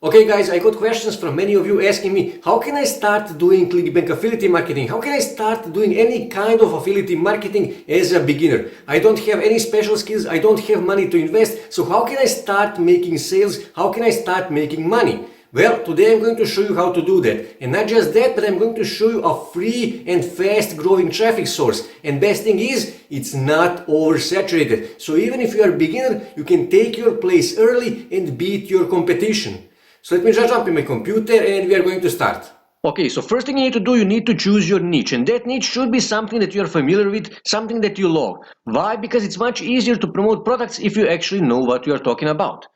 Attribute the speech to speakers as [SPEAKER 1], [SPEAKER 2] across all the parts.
[SPEAKER 1] Okay guys, I got questions from many of you asking me, how can I start doing ClickBank affiliate marketing? How can I start doing any kind of affiliate marketing as a beginner? I don't have any special skills, I don't have money to invest, so how can I start making sales? How can I start making money? Well, today I'm going to show you how to do that. And not just that, but I'm going to show you a free and fast growing traffic source. And best thing is, it's not oversaturated. So even if you are a beginner, you can take your place early and beat your competition. So let me just jump in my computer and we are going to start. Okay, so first thing you need to do, you need to choose your niche, and that niche should be something that you are familiar with, something that you love. Why? Because it's much easier to promote products if you actually know what you are talking about.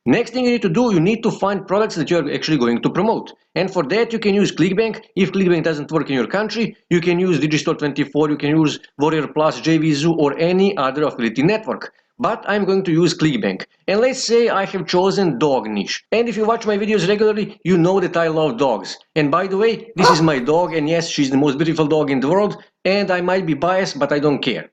[SPEAKER 1] Next thing you need to do, you need to find products that you are actually going to promote. And for that, you can use ClickBank. If ClickBank doesn't work in your country, you can use Digistore24, you can use Warrior Plus, JVZoo, or any other affiliate network. But I'm going to use ClickBank. And let's say I have chosen dog niche. And if you watch my videos regularly, you know that I love dogs. And by the way, this is my dog, and yes, she's the most beautiful dog in the world, and I might be biased, but I don't care.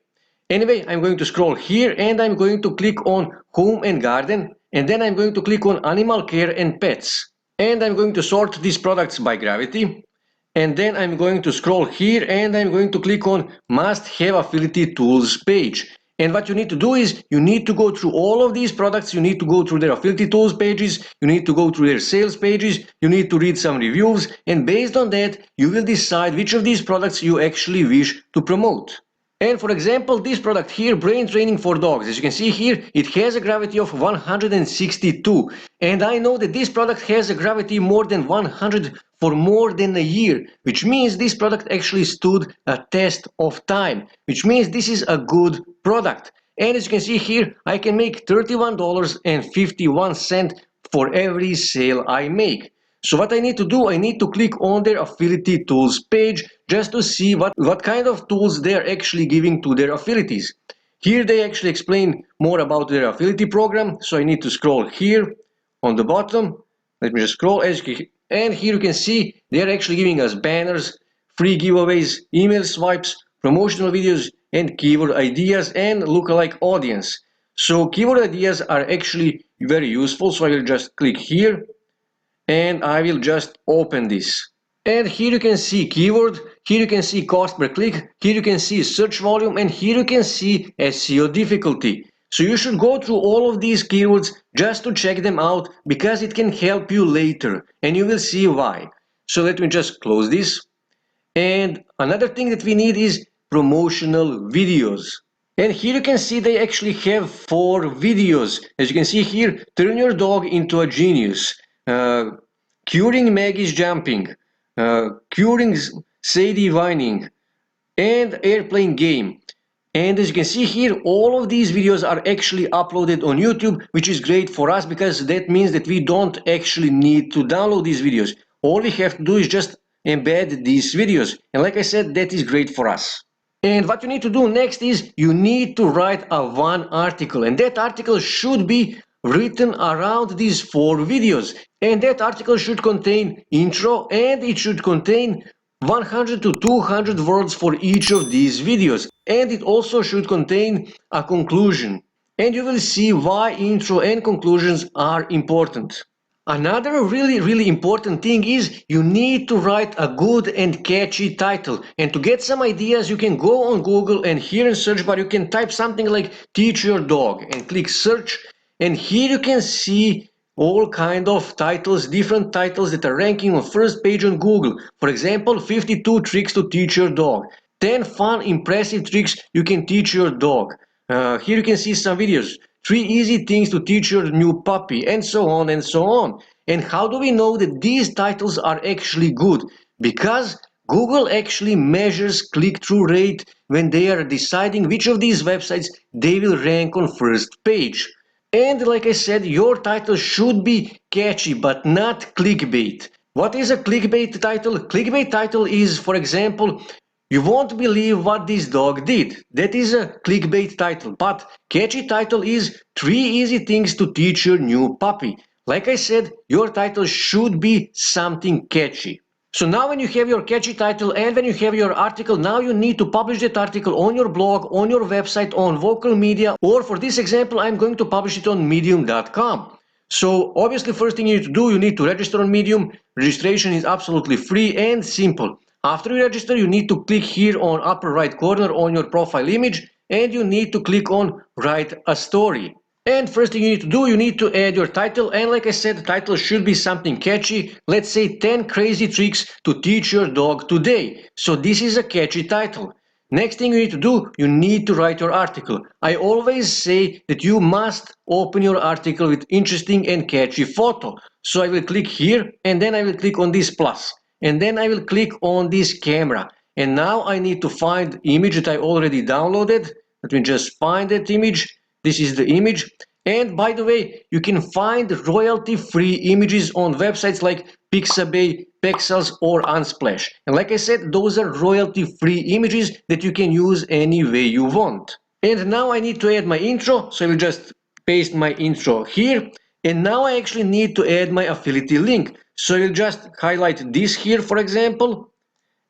[SPEAKER 1] Anyway, I'm going to scroll here and I'm going to click on Home and Garden, and then I'm going to click on Animal Care and Pets. And I'm going to sort these products by gravity. And then I'm going to scroll here and I'm going to click on Must Have Affiliate Tools page. And what you need to do is you need to go through all of these products, you need to go through their affiliate tools pages, you need to go through their sales pages, you need to read some reviews, and based on that, you will decide which of these products you actually wish to promote. And for example, this product here, Brain Training for Dogs, as you can see here, it has a gravity of 162. And I know that this product has a gravity more than 100 for more than a year, which means this product actually stood a test of time, which means this is a good product. And as you can see here, I can make $31.51 for every sale I make. So what I need to do, I need to click on their affiliate tools page just to see what kind of tools they're actually giving to their affiliates. Here they actually explain more about their affiliate program, so I need to scroll here on the bottom. Let me just scroll, and here you can see they're actually giving us banners, free giveaways, email swipes, promotional videos, and keyword ideas and lookalike audience. So keyword ideas are actually very useful, so I will just click here and I will just open this. And here you can see keyword, here you can see cost per click, here you can see search volume, and here you can see SEO difficulty. So you should go through all of these keywords just to check them out, because it can help you later and you will see why. So let me just close this. And another thing that we need is promotional videos. And here you can see they actually have 4 videos. As you can see here, turn your dog into a genius, curing Maggie's jumping, curing Sadie whining, and airplane game. And as you can see here, all of these videos are actually uploaded on YouTube, which is great for us because that means that we don't actually need to download these videos. All we have to do is just embed these videos. And like I said, that is great for us. And what you need to do next is you need to write a one article, and that article should be written around these 4 videos. And that article should contain intro, and it should contain 100 to 200 words for each of these videos. And it also should contain a conclusion. And you will see why intro and conclusions are important. Another really important thing is you need to write a good and catchy title. And to get some ideas, you can go on Google, and here in search bar you can type something like teach your dog and click search, and here you can see all kind of titles, different titles that are ranking on first page on Google. For example, 52 tricks to teach your dog, 10 fun impressive tricks you can teach your dog. Here you can see some videos, 3 easy things to teach your new puppy, and so on and so on. And how do we know that these titles are actually good? Because Google actually measures click-through rate when they are deciding which of these websites they will rank on first page. And like I said, your title should be catchy but not clickbait. What is a clickbait title? Clickbait title is, for example, you won't believe what this dog did. That is a clickbait title. But catchy title is 3 easy things to teach your new puppy. Like I said, your title should be something catchy. So now when you have your catchy title and when you have your article, now you need to publish that article on your blog, on your website, on vocal media, or for this example, I'm going to publish it on medium.com. So obviously first thing you need to do, you need to register on Medium. Registration is absolutely free and simple. After you register, you need to click here on upper right corner on your profile image and you need to click on write a story. And first thing you need to do, you need to add your title, and like I said, the title should be something catchy. Let's say 10 crazy tricks to teach your dog today. So this is a catchy title. Next thing you need to do, you need to write your article. I always say that you must open your article with interesting and catchy photo. So I will click here and then I will click on this plus. And then I will click on this camera. And now I need to find the image that I already downloaded. Let me just find that image. This is the image. And by the way, you can find royalty-free images on websites like Pixabay, Pexels or Unsplash. And like I said, those are royalty-free images that you can use any way you want. And now I need to add my intro, so I will just paste my intro here. And now I actually need to add my affiliate link. So I will just highlight this here, for example.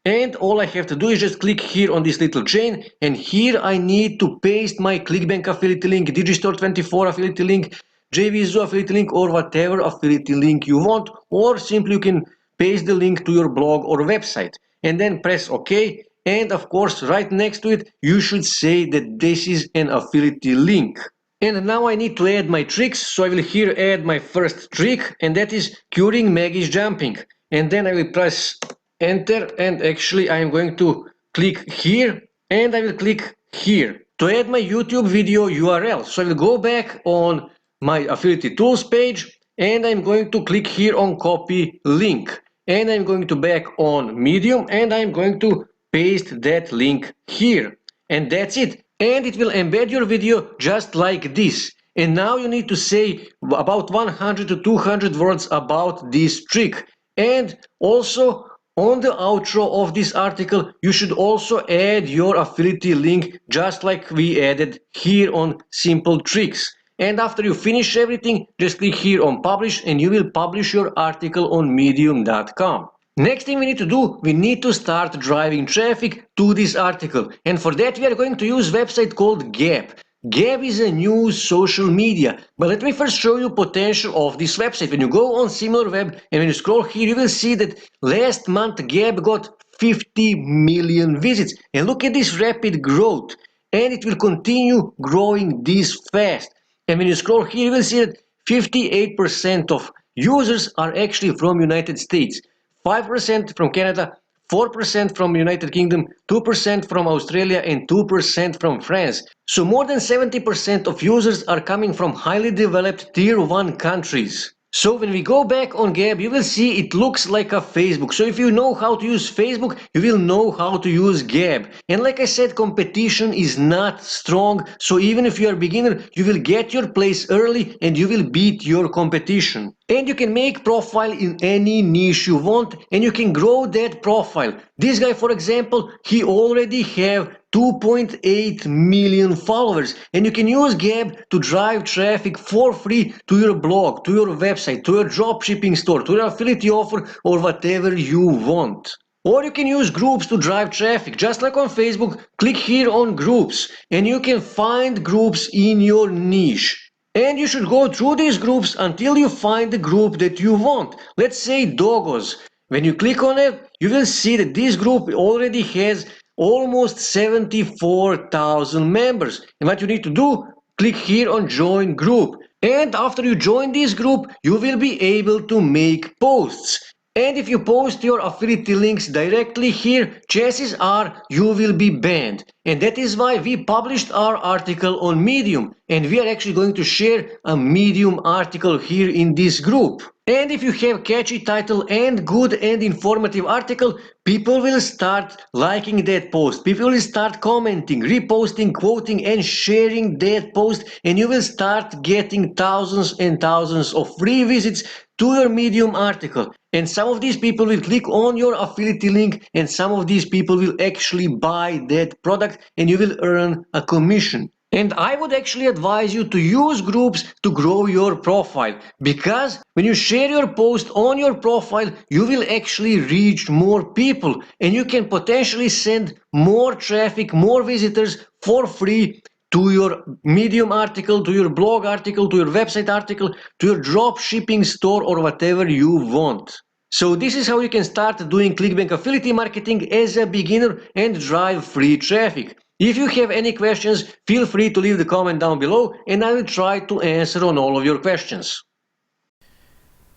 [SPEAKER 1] And all I have to do is just click here on this little chain, and here I need to paste my ClickBank affiliate link, Digistore24 affiliate link, JVZoo affiliate link, or whatever affiliate link you want, or simply you can paste the link to your blog or website and then press OK. And of course, right next to it, you should say that this is an affiliate link. And now I need to add my tricks, so I will here add my first trick, and that is curing Maggie's jumping. And then I will press enter, and actually I am going to click here and I will click here to add my YouTube video URL. So I will go back on my affiliate tools page and I'm going to click here on copy link, and I'm going to back on Medium and I'm going to paste that link here, and that's it. And it will embed your video just like this. And now you need to say about 100 to 200 words about this trick. And also on the outro of this article, you should also add your affiliate link just like we added here on simple tricks. And after you finish everything, just click here on publish and you will publish your article on medium.com. Next thing we need to do, we need to start driving traffic to this article. And for that we are going to use a website called Gab. Gab is a new social media, but let me first show you potential of this website. When you go on SimilarWeb and when you scroll here, you will see that last month Gab got 50 million visits. And look at this rapid growth. And it will continue growing this fast. And when you scroll here, you will see that 58% of users are actually from United States, 5% from Canada, 4% from United Kingdom, 2% from Australia, and 2% from France. So more than 70% of users are coming from highly developed tier 1 countries. So when we go back on Gab, you will see it looks like a Facebook. So if you know how to use Facebook, you will know how to use Gab. And like I said, competition is not strong. So even if you are a beginner, you will get your place early and you will beat your competition. And you can make profile in any niche you want and you can grow that profile. This guy, for example, he already have 2.8 million followers, and you can use Gab to drive traffic for free to your blog, to your website, to your dropshipping store, to your affiliate offer, or whatever you want. Or you can use groups to drive traffic. Just like on Facebook, click here on groups and you can find groups in your niche. And you should go through these groups until you find the group that you want. Let's say doggos. When you click on it, you will see that this group already has almost 74,000 members. And what you need to do, click here on join group. And after you join this group, you will be able to make posts. And if you post your affiliate links directly here, chances are you will be banned. And that is why we published our article on Medium. And we are actually going to share a Medium article here in this group. And if you have catchy title and good and informative article, people will start liking that post. People will start commenting, reposting, quoting and sharing that post. And you will start getting thousands and thousands of free visits to your Medium article. And some of these people will click on your affiliate link and some of these people will actually buy that product and you will earn a commission. And I would actually advise you to use groups to grow your profile, because when you share your post on your profile, you will actually reach more people and you can potentially send more traffic, more visitors for free to your Medium article, to your blog article, to your website article, to your drop shipping store, or whatever you want. So this is how you can start doing ClickBank affiliate marketing as a beginner and drive free traffic. If you have any questions, feel free to leave the comment down below and I will try to answer on all of your questions.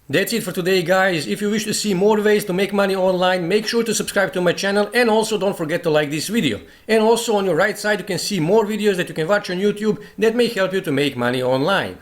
[SPEAKER 1] That's it for today, guys. If you wish to see more ways to make money online, make sure to subscribe to my channel and also don't forget to like this video. And also on your right side you can see more videos that you can watch on YouTube that may help you to make money online.